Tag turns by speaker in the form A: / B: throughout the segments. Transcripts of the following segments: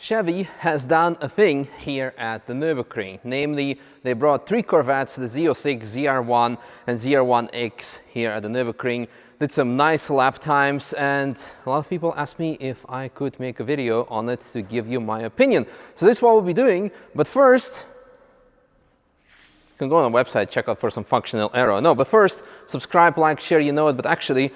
A: Chevy has done a thing here at the Nürburgring. Namely, they brought 3 Corvettes, the Z06, ZR1 and ZR1X here at the Nürburgring. Did some nice lap times, and a lot of people asked me if I could make a video on it to give you my opinion. So this is what we'll be doing, but first, you can go on the website, check out for some functional error. No, but first, subscribe, like, share, you know it, but actually,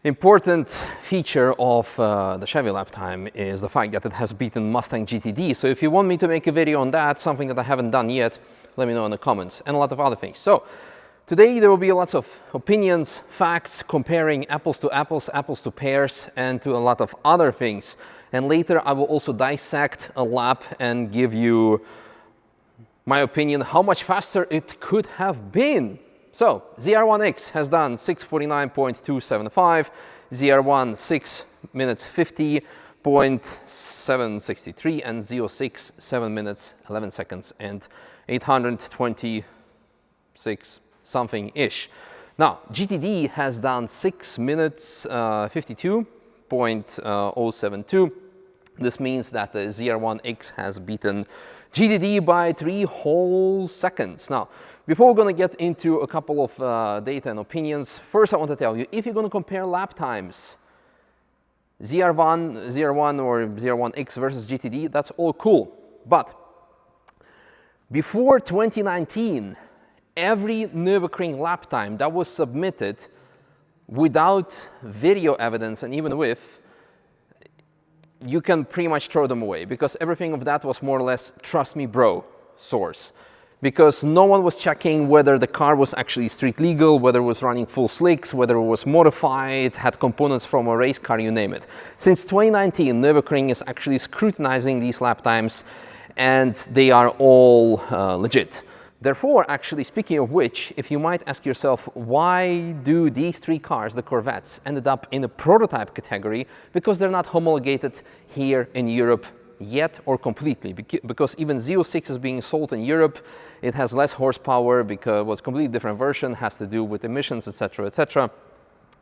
A: important feature of the Chevy lap time is the fact that it has beaten Mustang GTD. So if you want me to make a video on that, something that I haven't done yet, let me know in the comments, and a lot of other things. So today there will be lots of opinions, facts, comparing apples to apples, apples to pears, and to a lot of other things. And later I will also dissect a lap and give you my opinion, how much faster it could have been. So, ZR1X has done 6:49.275, ZR1 6 minutes 50.763, and Z06 7 minutes 11 seconds and 826 something-ish. Now, GTD has done 6 minutes 52.072. This means that the ZR1X has beaten GTD by 3 whole seconds. Now, before we're going to get into a couple of data and opinions, first I want to tell you, if you're going to compare lap times, ZR1 or ZR1X versus GTD, that's all cool. But before 2019, every Nürburgring lap time that was submitted without video evidence and even with, you can pretty much throw them away, because everything of that was more or less trust me bro source, because no one was checking whether the car was actually street legal, whether it was running full slicks, whether it was modified, had components from a race car, you name it. Since 2019, Nürburgring is actually scrutinizing these lap times, and they are all legit. Therefore, actually, speaking of which, if you might ask yourself, why do these 3 cars, the Corvettes, ended up in a prototype category? Because they're not homologated here in Europe yet or completely. Because even Z06 is being sold in Europe, it has less horsepower because it's a completely different version, has to do with emissions, etc., etc.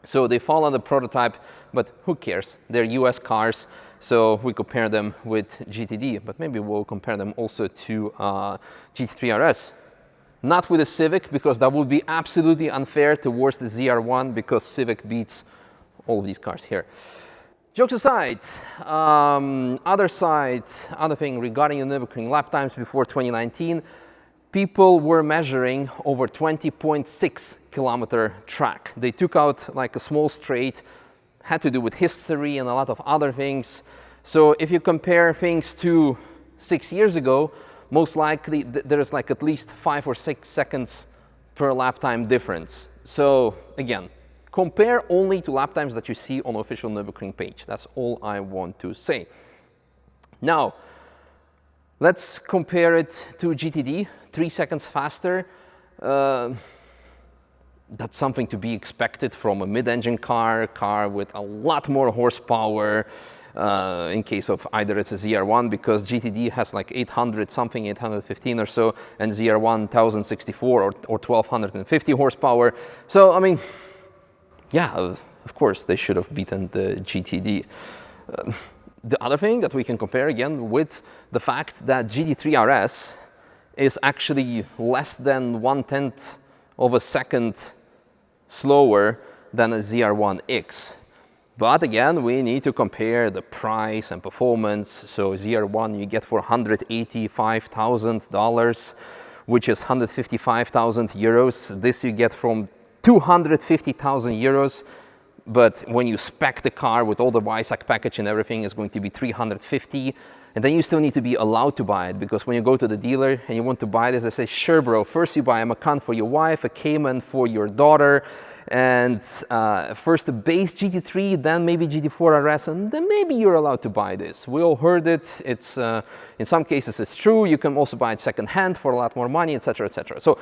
A: So they fall on the prototype, but who cares? They're US cars, so we compare them with GTD, but maybe we'll compare them also to GT3 RS. Not with the Civic, because that would be absolutely unfair towards the ZR1, because Civic beats all of these cars here. Jokes aside, other thing regarding the Nürburgring lap times before 2019, people were measuring over 20.6 kilometer track. They took out like a small straight, had to do with history and a lot of other things. So if you compare things to 6 years ago, most likely there's like at least 5 or 6 seconds per lap time difference. So again, compare only to lap times that you see on the official Nürburgring page. That's all I want to say. Now, let's compare it to GTD, 3 seconds faster. That's something to be expected from a mid-engine car with a lot more horsepower, in case of either it's a ZR1, because GTD has like 800 something, 815 or so, and ZR1 1064 or 1250 horsepower. So, I mean, yeah, of course they should have beaten the GTD. The other thing that we can compare again with the fact that GT3 RS is actually less than 1/10 of a second slower than a ZR1X. But again, we need to compare the price and performance. So ZR1 you get for $185,000, which is 155,000 euros. This you get from 250,000 euros. But when you spec the car with all the YSAC package and everything, is going to be 350. And then you still need to be allowed to buy it, because when you go to the dealer and you want to buy this, they say, sure, bro, first you buy a Macan for your wife, a Cayman for your daughter, and first the base GT3, then maybe GT4 RS, and then maybe you're allowed to buy this. We all heard it. It's in some cases it's true. You can also buy it second-hand for a lot more money, etc., etc. So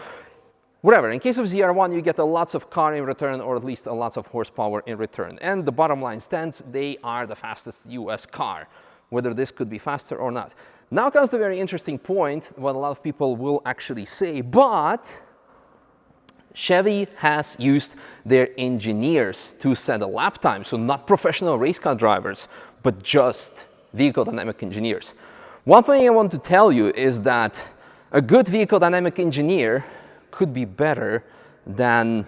A: whatever, in case of ZR1, you get a lots of car in return, or at least a lots of horsepower in return. And the bottom line stands, they are the fastest US car, whether this could be faster or not. Now comes the very interesting point, what a lot of people will actually say, but Chevy has used their engineers to set a lap time, so not professional race car drivers, but just vehicle dynamic engineers. One thing I want to tell you is that a good vehicle dynamic engineer could be better than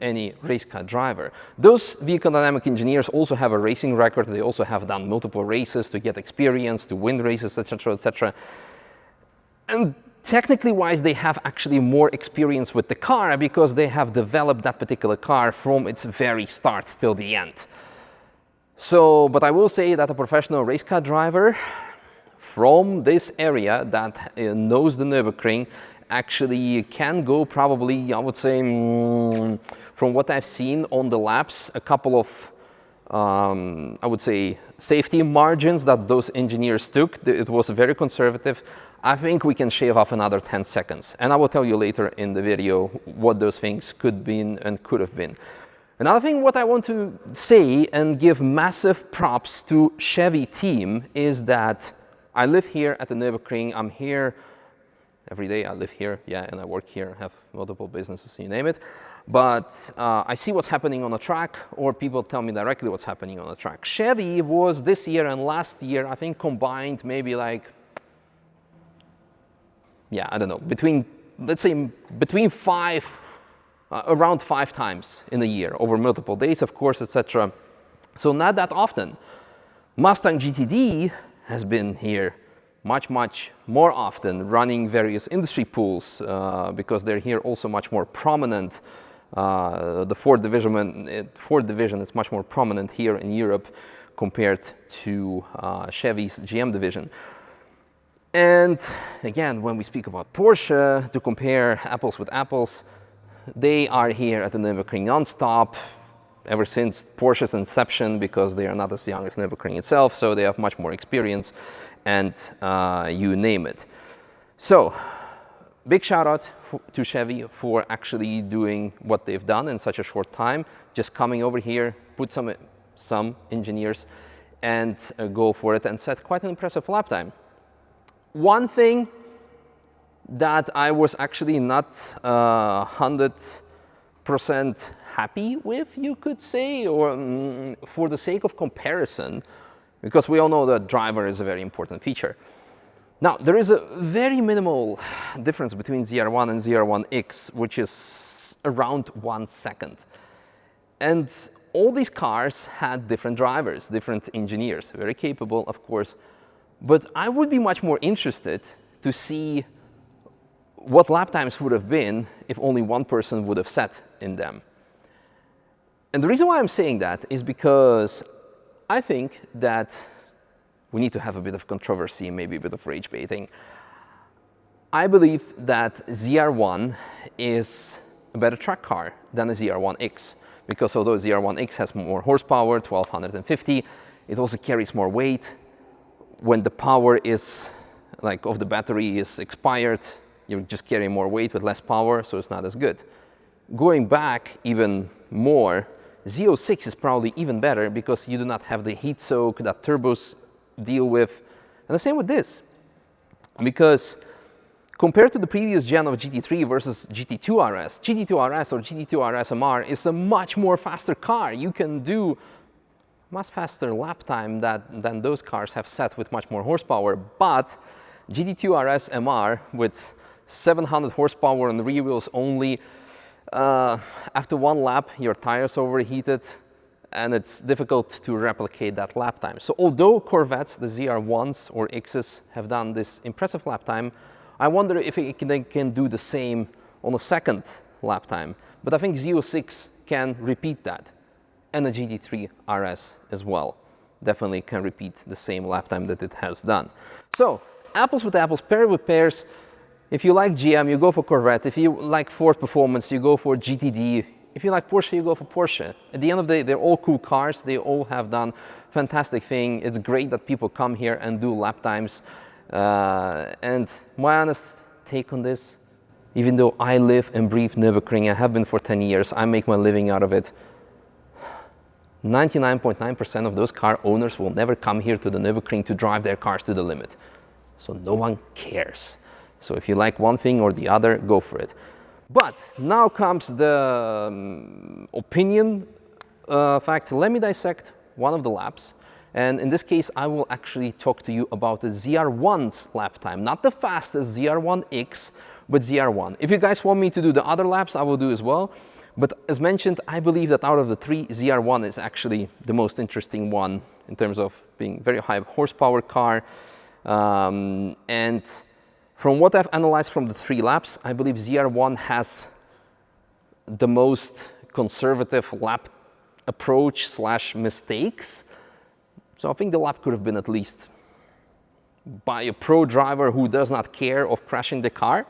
A: any race car driver. Those vehicle dynamic engineers also have a racing record. They also have done multiple races to get experience, to win races, etc., etc. And technically wise, they have actually more experience with the car because they have developed that particular car from its very start till the end. So, but I will say that a professional race car driver from this area that knows the Nürburgring actually can go probably, I would say, from what I've seen on the laps, a couple of, I would say, safety margins that those engineers took. It was very conservative. I think we can shave off another 10 seconds. And I will tell you later in the video what those things could be and could have been. Another thing what I want to say and give massive props to Chevy team is that I live here at the Nürburgring. I'm here every day. I live here, yeah, and I work here, have multiple businesses, you name it. But I see what's happening on the track, or people tell me directly what's happening on the track. Chevy was this year and last year, I think combined maybe like, yeah, I don't know, between, let's say, between around 5 times in a year over multiple days, of course, etc. So not that often. Mustang GTD has been here much more often, running various industry pools because they're here also much more prominent. The Ford division is much more prominent here in Europe compared to Chevy's GM division. And again, when we speak about Porsche, to compare apples with apples, they are here at the Nürburgring non-stop ever since Porsche's inception, because they are not as young as Nürburgring itself, so they have much more experience, and you name it. So, big shout out to Chevy for actually doing what they've done in such a short time, just coming over here, put some engineers, and go for it, and set quite an impressive lap time. One thing that I was actually not 100% happy with, you could say, or for the sake of comparison, because we all know that driver is a very important feature. Now, there is a very minimal difference between ZR1 and ZR1X, which is around 1 second. And all these cars had different drivers, different engineers, very capable, of course. But I would be much more interested to see what lap times would have been if only one person would have sat in them. And the reason why I'm saying that is because I think that we need to have a bit of controversy, maybe a bit of rage baiting. I believe that ZR1 is a better track car than a ZR1X, because although ZR1X has more horsepower, 1250, it also carries more weight. When the power is, like, of the battery is expired, you're just carrying more weight with less power, so it's not as good. Going back even more, Z06 is probably even better because you do not have the heat soak that turbos deal with. And the same with this, because compared to the previous gen of GT3 versus GT2 RS, GT2 RS or GT2 RS MR is a much more faster car. You can do much faster lap time than those cars have set with much more horsepower. But GT2 RS MR with 700 horsepower on the rear wheels only, after one lap your tires overheated, and it's difficult to replicate that lap time. So although Corvettes, the ZR1s or X's, have done this impressive lap time, I wonder if they can do the same on a second lap time. But I think Z06 can repeat that, and the GT3 RS as well definitely can repeat the same lap time that it has done. So apples with apples, pear with pears. If you like GM, you go for Corvette. If you like Ford performance, you go for GTD. If you like Porsche, you go for Porsche. At the end of the day, they're all cool cars. They all have done fantastic thing. It's great that people come here and do lap times. And my honest take on this, even though I live and breathe Nürburgring, I have been for 10 years, I make my living out of it, 99.9% of those car owners will never come here to the Nürburgring to drive their cars to the limit. So no one cares. So if you like one thing or the other, go for it. But now comes the opinion fact. Let me dissect one of the laps And in this case, I will actually talk to you about the ZR1's lap time, not the fastest ZR1X, but ZR1. If you guys want me to do the other laps, I will do as well. But as mentioned, I believe that out of the three, ZR1 is actually the most interesting one in terms of being very high horsepower car. And from what I've analyzed from the 3 laps, I believe ZR1 has the most conservative lap approach / mistakes. So I think the lap could have been at least by a pro driver who does not care of crashing the car.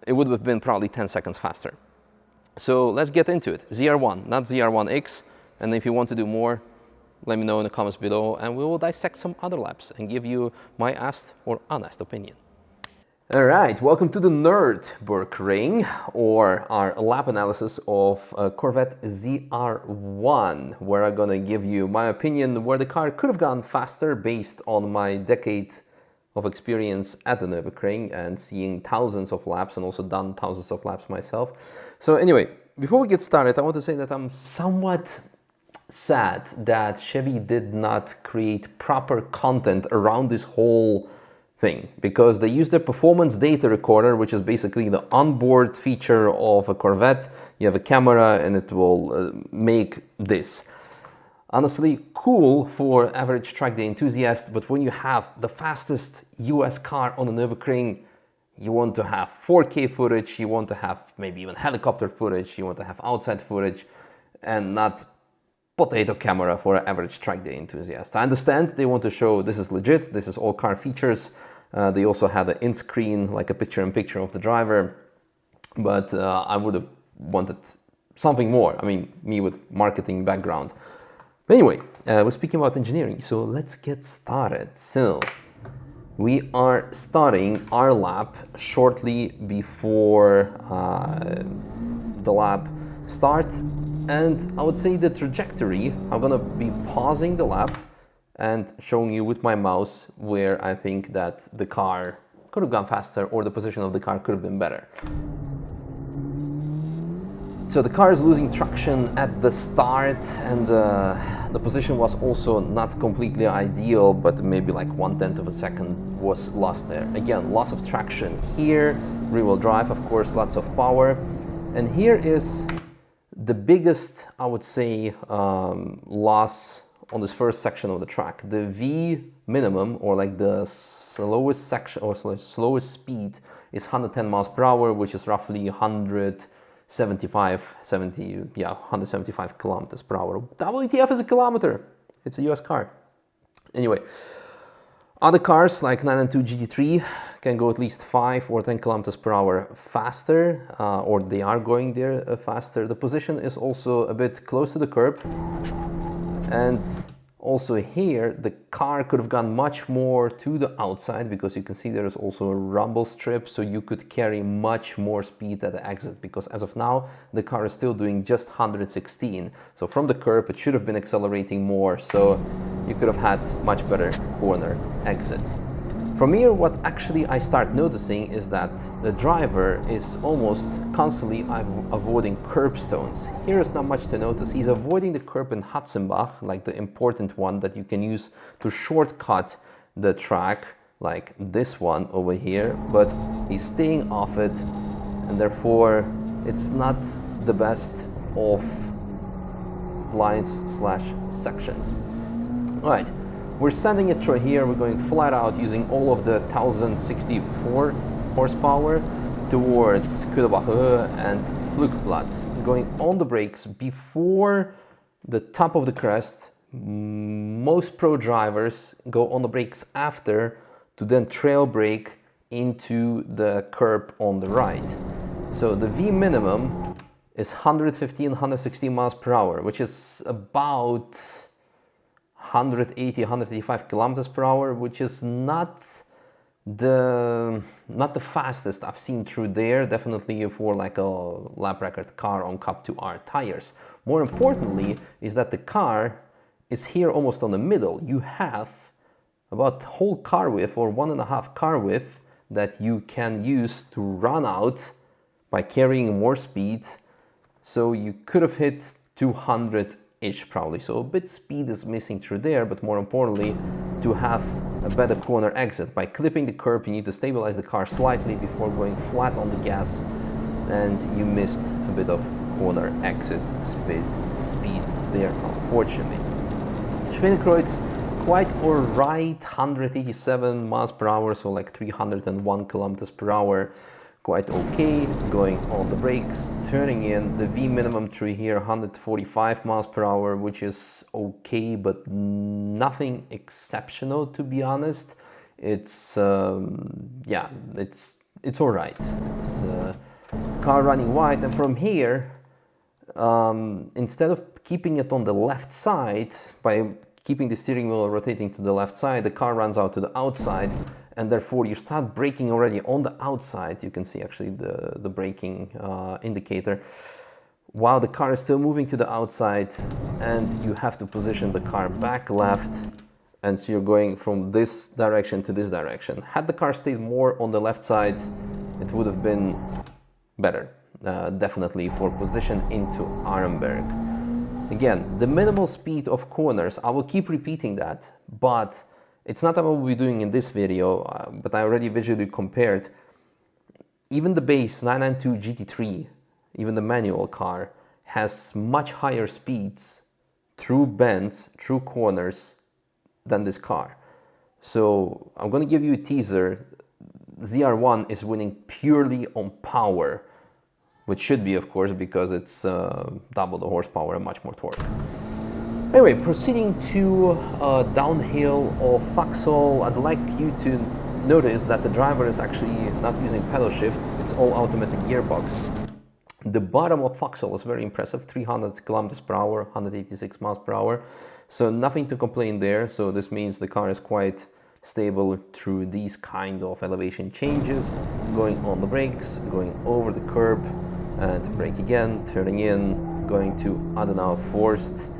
A: It would have been probably 10 seconds faster. So let's get into it. ZR1, not ZR1X. And if you want to do more, let me know in the comments below and we will dissect some other laps and give you my asked or unasked opinion. All right, welcome to the Nürburgring, or our lap analysis of Corvette ZR1, where I'm gonna give you my opinion where the car could have gone faster based on my decade of experience at the Nürburgring and seeing thousands of laps and also done thousands of laps myself. So anyway, before we get started, I want to say that I'm somewhat sad that Chevy did not create proper content around this whole thing, because they use the performance data recorder, which is basically the onboard feature of a Corvette. You have a camera and it will make this. Honestly, cool for average track day enthusiast, but when you have the fastest US car on the Nürburgring, you want to have 4K footage, you want to have maybe even helicopter footage, you want to have outside footage, and not potato camera for an average track day enthusiast. I understand they want to show this is legit, this is all car features. They also had an in-screen, like a picture-in-picture of the driver, but I would have wanted something more. I mean, me with marketing background. But anyway, we're speaking about engineering, so let's get started. So we are starting our lap shortly before the lap start. And I would say the trajectory, I'm gonna be pausing the lap and showing you with my mouse where I think that the car could have gone faster or the position of the car could have been better. So the car is losing traction at the start, and the position was also not completely ideal, but maybe like 1/10 of a second was lost there. Again, loss of traction here, rear-wheel drive, of course, lots of power. And here is the biggest, I would say, loss on this first section of the track. The V minimum, or like the slowest section or slowest speed, is 110 miles per hour, which is roughly 175 kilometers per hour. WTF is a kilometer. It's a US car. Anyway, other cars like 992 GT3 can go at least 5 or 10 kilometers per hour faster, or they are going there faster. The position is also a bit close to the curb. And also here, the car could have gone much more to the outside, because you can see there is also a rumble strip, so you could carry much more speed at the exit, because as of now, the car is still doing just 116. So from the curb, it should have been accelerating more, so you could have had much better corner exit. From here, what actually I start noticing is that the driver is almost constantly avoiding curbstones. Here is not much to notice. He's avoiding the curb in Hatzenbach, like the important one that you can use to shortcut the track, like this one over here, but he's staying off it, and therefore it's not the best of lines / sections. All right. We're sending it through here. We're going flat out using all of the 1064 horsepower towards Kühlbache and Flugplatz. Going on the brakes before the top of the crest. Most pro drivers go on the brakes after to then trail brake into the curb on the right. So the V minimum is 115, 116 miles per hour, which is about 180, 185 kilometers per hour, which is not the fastest I've seen through there, definitely for like a lap record car on Cup 2R tires. More importantly is that the car is here almost on the middle. You have about whole car width or 1.5 car width that you can use to run out by carrying more speed. So you could have hit 200 ish probably. So a bit speed is missing through there, but more importantly, to have a better corner exit. By clipping the curb, you need to stabilize the car slightly before going flat on the gas, and you missed a bit of corner exit speed there, unfortunately. Schwindenkreuz, quite alright, 187 miles per hour, so like 301 kilometers per hour. Quite okay, going on the brakes, turning in the V minimum through here, 145 miles per hour, which is okay, but nothing exceptional, to be honest. It's yeah, it's all right. It's car running wide, and from here, instead of keeping it on the left side by keeping the steering wheel rotating to the left side, the car runs out to the outside, and therefore you start braking already on the outside. You can see actually the braking indicator while the car is still moving to the outside, and you have to position the car back left, and so you're going from this direction to this direction. Had the car stayed more on the left side, it would have been better, definitely for position into Arenberg. Again, the minimal speed of corners, I will keep repeating that, but it's not what we'll be doing in this video, but I already visually compared. Even the base 992 GT3, even the manual car, has much higher speeds through bends, through corners than this car. So I'm going to give you a teaser. ZR1 is winning purely on power, which should be, of course, because it's double the horsepower and much more torque. Anyway, proceeding to downhill of Vauxhall, I'd like you to notice that the driver is actually not using pedal shifts, it's all automatic gearbox. The bottom of Vauxhall is very impressive, 300 kilometers per hour, 186 miles per hour, so nothing to complain there. So this means the car is quite stable through these kind of elevation changes, going on the brakes, going over the curb, and brake again, turning in, going to Adenauer Forst.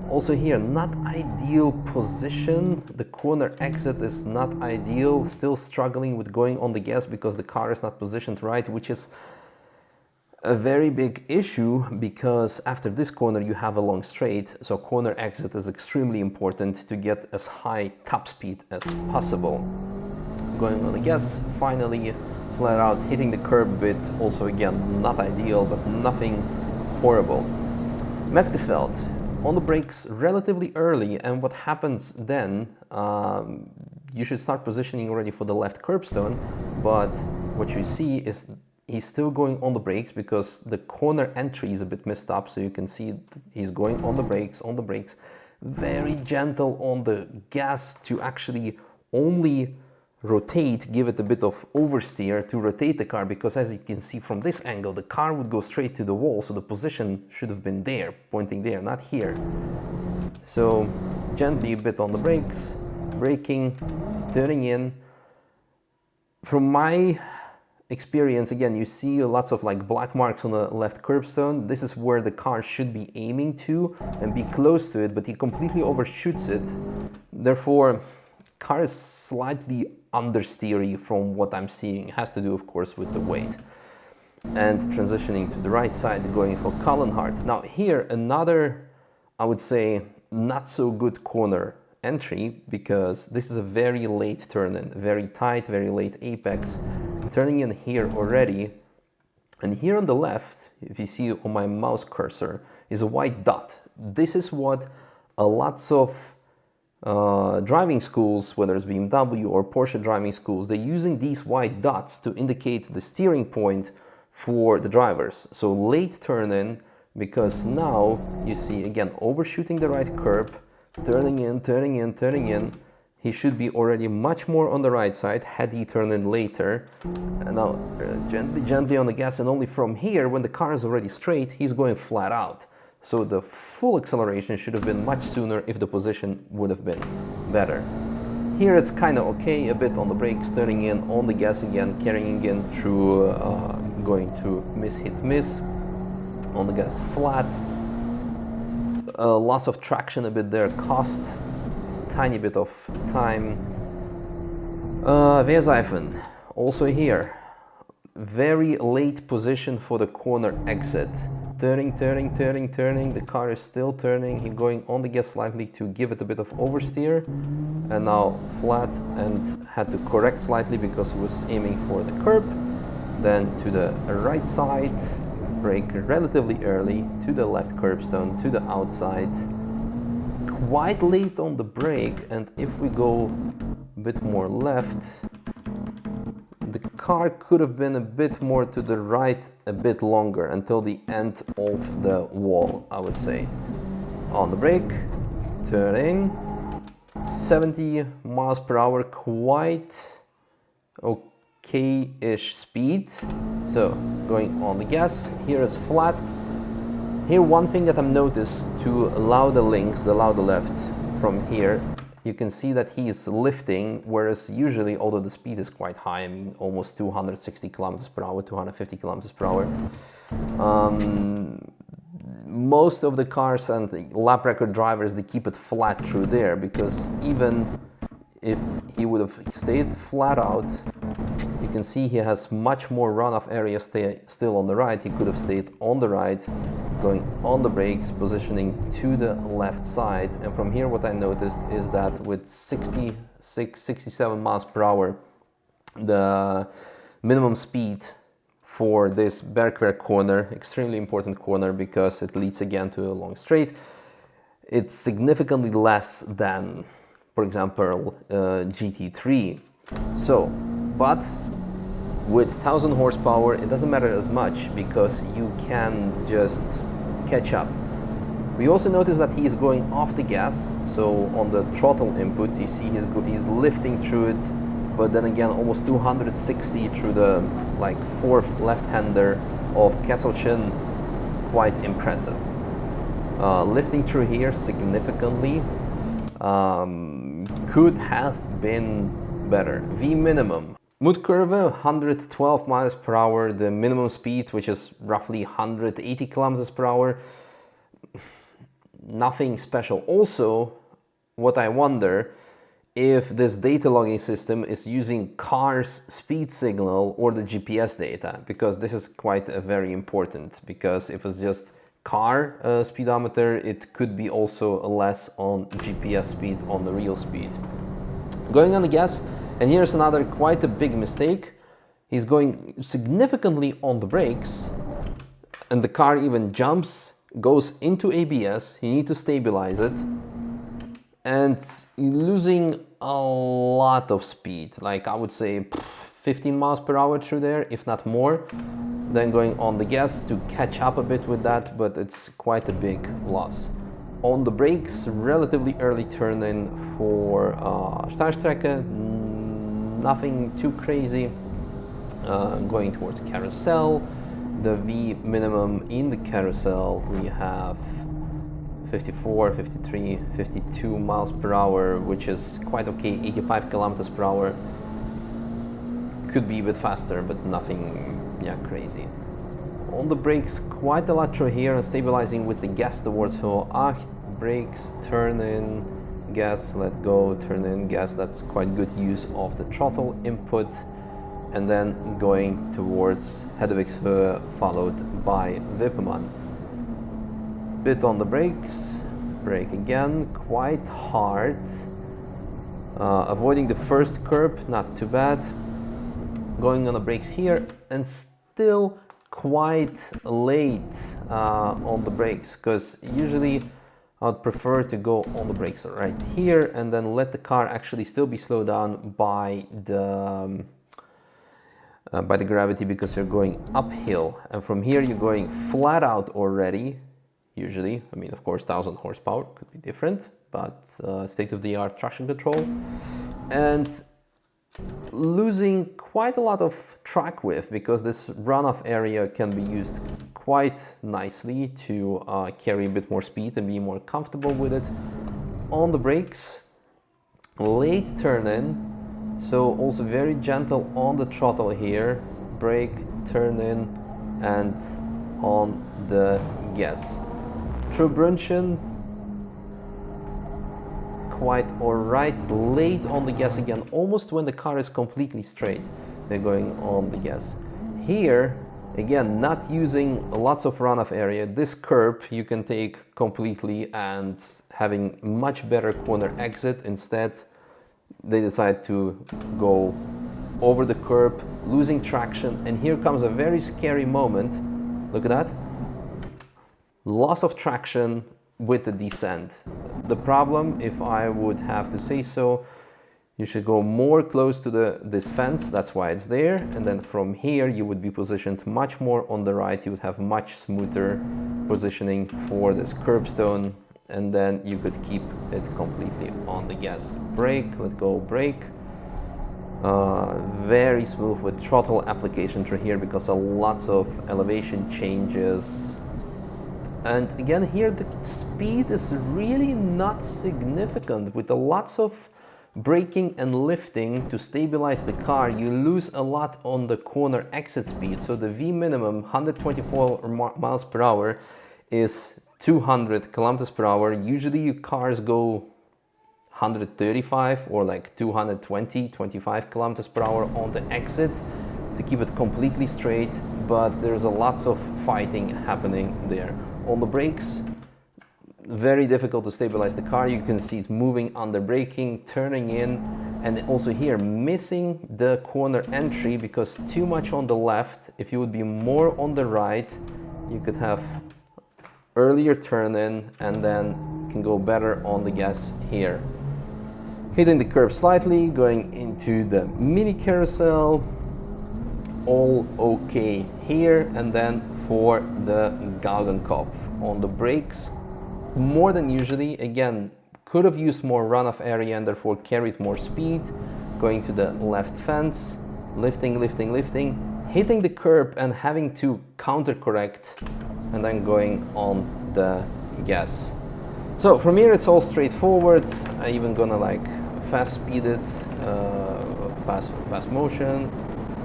A: Also here, not ideal position. The corner exit is not ideal. Still struggling with going on the gas because the car is not positioned right, which is a very big issue because after this corner you have a long straight. So corner exit is extremely important to get as high top speed as possible. Going on the gas, finally, flat out, hitting the curb a bit. Also again, not ideal, but nothing horrible. Metzgesveld. On the brakes relatively early, and what happens then, you should start positioning already for the left curbstone, but what you see is he's still going on the brakes because the corner entry is a bit messed up, so you can see he's going on the brakes, very gentle on the gas to actually only rotate, give it a bit of oversteer to rotate the car, because as you can see from this angle, the car would go straight to the wall, so the position should have been there, pointing there, not here. So gently a bit on the brakes, braking, turning in. From my experience, again, you see lots of like black marks on the left curbstone. This is where the car should be aiming to and be close to it, but he completely overshoots it. Therefore, car is slightly understeery from what I'm seeing. It has to do, of course, with the weight. And transitioning to the right side, going for Cullenhardt. Now here, another, I would say, not so good corner entry, because this is a very late turn-in, very tight, very late apex. I'm turning in here already, and here on the left, if you see on my mouse cursor, is a white dot. This is what lots of driving schools, whether it's BMW or Porsche driving schools, they're using these white dots to indicate the steering point for the drivers. So late turn in, because now you see again overshooting the right curb, turning in. He should be already much more on the right side had he turned in later. And now gently on the gas, and only from here, when the car is already straight, he's going flat out. So the full acceleration should have been much sooner if the position would have been better. Here it's kind of okay, a bit on the brakes, turning in, on the gas again, carrying in through, going to miss, on the gas flat. Loss of traction a bit there, cost tiny bit of time. Weerseifen, also here. very late position for the corner exit. Turning, the car is still turning. He's going on the gas slightly to give it a bit of oversteer. And now flat, and had to correct slightly because he was aiming for the curb. Then to the right side, brake relatively early, to the left curbstone, to the outside. Quite late on the brake, and if we go a bit more left, the car could have been a bit more to the right, a bit longer, until the end of the wall, I would say. On the brake, turning, 70 miles per hour, quite okay-ish speed. So going on the gas, here is flat. Here one thing that I've noticed, to allow the links, allow the left from here, you can see that he is lifting, whereas usually, although the speed is quite high, I mean almost 260 kilometers per hour, 250 kilometers per hour, most of the cars and the lap record drivers, they keep it flat through there, because even if he would have stayed flat out, you can see he has much more runoff area still on the right. He could have stayed on the right, going on the brakes, positioning to the left side. And from here what I noticed is that with 66, 67 miles per hour, the minimum speed for this Berkwer corner, extremely important corner because it leads again to a long straight, it's significantly less than, for example, GT3. So, but with 1000 horsepower, it doesn't matter as much because you can just catch up. We also notice that he is going off the gas, so on the throttle input, you see he's lifting through it, but then again, almost 260 through the fourth left-hander of Kesselchen, quite impressive. Lifting through here significantly, could have been better. V minimum. Mud curve, 112 miles per hour, the minimum speed, which is roughly 180 kilometers per hour. Nothing special. Also, what I wonder, if this data logging system is using car's speed signal or the GPS data, because this is quite very important, because if it's just car speedometer, it could be also less on GPS speed on the real speed. Going on the gas, and here's another quite a big mistake. He's going significantly on the brakes, and the car even jumps, goes into ABS. You need to stabilize it, and losing a lot of speed, like I would say 15 miles per hour through there, if not more. Then going on the gas to catch up a bit with that, but it's quite a big loss. On the brakes, relatively early turn in for Startstrecke, nothing too crazy. Going towards carousel, the V minimum in the carousel, we have 54, 53, 52 miles per hour, which is quite okay, 85 kilometers per hour. Could be a bit faster, but nothing crazy. On the brakes, quite a lot through here, and stabilizing with the gas towards Ho 8, brakes, turn in, gas, let go, turn in, gas. That's quite good use of the throttle input. And then going towards Hedevigshöhe, followed by Wippermann. Bit on the brakes, brake again, quite hard. Avoiding the first curb, not too bad. Going on the brakes here, and still quite late on the brakes, because usually I would prefer to go on the brakes right here and then let the car actually still be slowed down by the gravity, because you're going uphill, and from here you're going flat out already. Usually, I mean, of course, 1000 horsepower could be different, but state-of-the-art traction control, and losing quite a lot of track width, because this runoff area can be used quite nicely to carry a bit more speed and be more comfortable with it. On the brakes, late turn in, so also very gentle on the throttle here, brake, turn in, and on the gas. Through Brunchen, quite alright, late on the gas again, almost when the car is completely straight, they're going on the gas. Here, again, not using lots of runoff area, this curb you can take completely and having much better corner exit. Instead, they decide to go over the curb, losing traction, and here comes a very scary moment. Look at that. Loss of traction with the descent. The problem, if I would have to say so, you should go more close to this fence, that's why it's there, and then from here you would be positioned much more on the right, you would have much smoother positioning for this curbstone, and then you could keep it completely on the gas. Brake, let go, brake. Very smooth with throttle application through here because of lots of elevation changes. And again, here the speed is really not significant. With lots of braking and lifting to stabilize the car, you lose a lot on the corner exit speed. So the V minimum, 124 miles per hour, is 200 kilometers per hour. Usually your cars go 135 or like 220, 25 kilometers per hour on the exit to keep it completely straight, but there's a lots of fighting happening there. On the brakes, very difficult to stabilize the car. You can see it moving under braking, turning in, and also here missing the corner entry because too much on the left. If you would be more on the right, you could have earlier turn in and then can go better on the gas here. Hitting the curb slightly, going into the mini carousel, all okay here, and then for the Galgenkopf. On the brakes, more than usually, again, could have used more runoff area and therefore carried more speed, going to the left fence, lifting, lifting, lifting, hitting the curb and having to counter correct, and then going on the gas. So from here it's all straightforward. I even gonna like fast speed it, fast motion,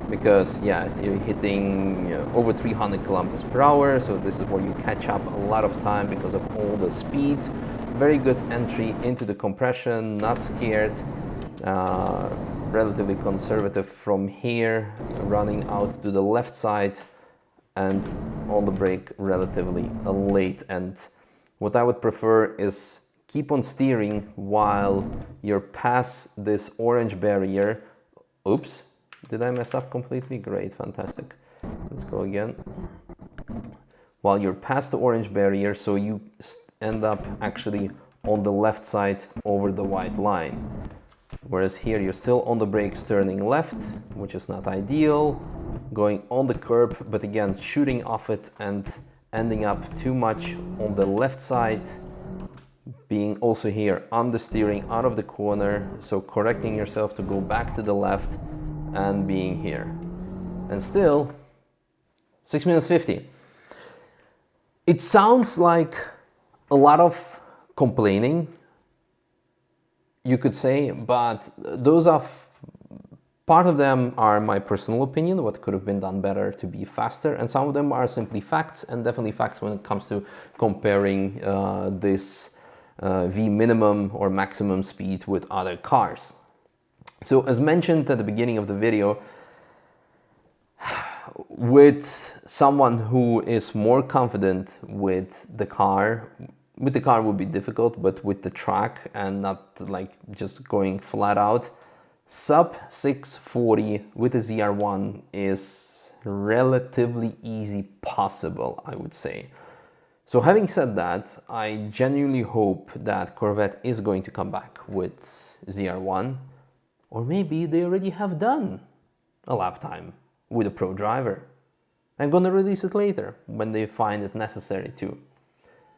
A: because yeah, you're hitting over 300 kilometers per hour, so this is where you catch up a lot of time because of all the speed. Very good entry into the compression, not scared, relatively conservative from here, running out to the left side, and on the brake relatively late. And what I would prefer is keep on steering while you're past this orange barrier. Oops. Did I mess up completely? Great, fantastic. Let's go again. While you're past the orange barrier, so you end up actually on the left side over the white line. Whereas here you're still on the brakes turning left, which is not ideal. Going on the curb, but again, shooting off it and ending up too much on the left side. Being also here understeering out of the corner, so correcting yourself to go back to the left, and being here. And still 6 minutes 50. It sounds like a lot of complaining, you could say, but those are part of them are my personal opinion, what could have been done better to be faster, and some of them are simply facts, and definitely facts when it comes to comparing this V minimum or maximum speed with other cars. So as mentioned at the beginning of the video, with someone who is more confident with the car would be difficult, but with the track and not like just going flat out, sub 640 with the ZR1 is relatively easy possible, I would say. So having said that, I genuinely hope that Corvette is going to come back with ZR1. Or maybe they already have done a lap time with a pro driver. I'm gonna release it later when they find it necessary to.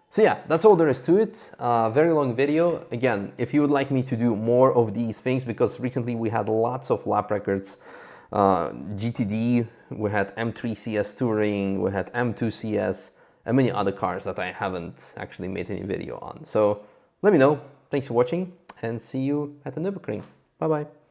A: So yeah, that's all there is to it. Very long video. Again, if you would like me to do more of these things, because recently we had lots of lap records, GTD, we had M3 CS Touring, we had M2 CS, and many other cars that I haven't actually made any video on. So let me know. Thanks for watching and see you at the Nürburgring. Bye bye.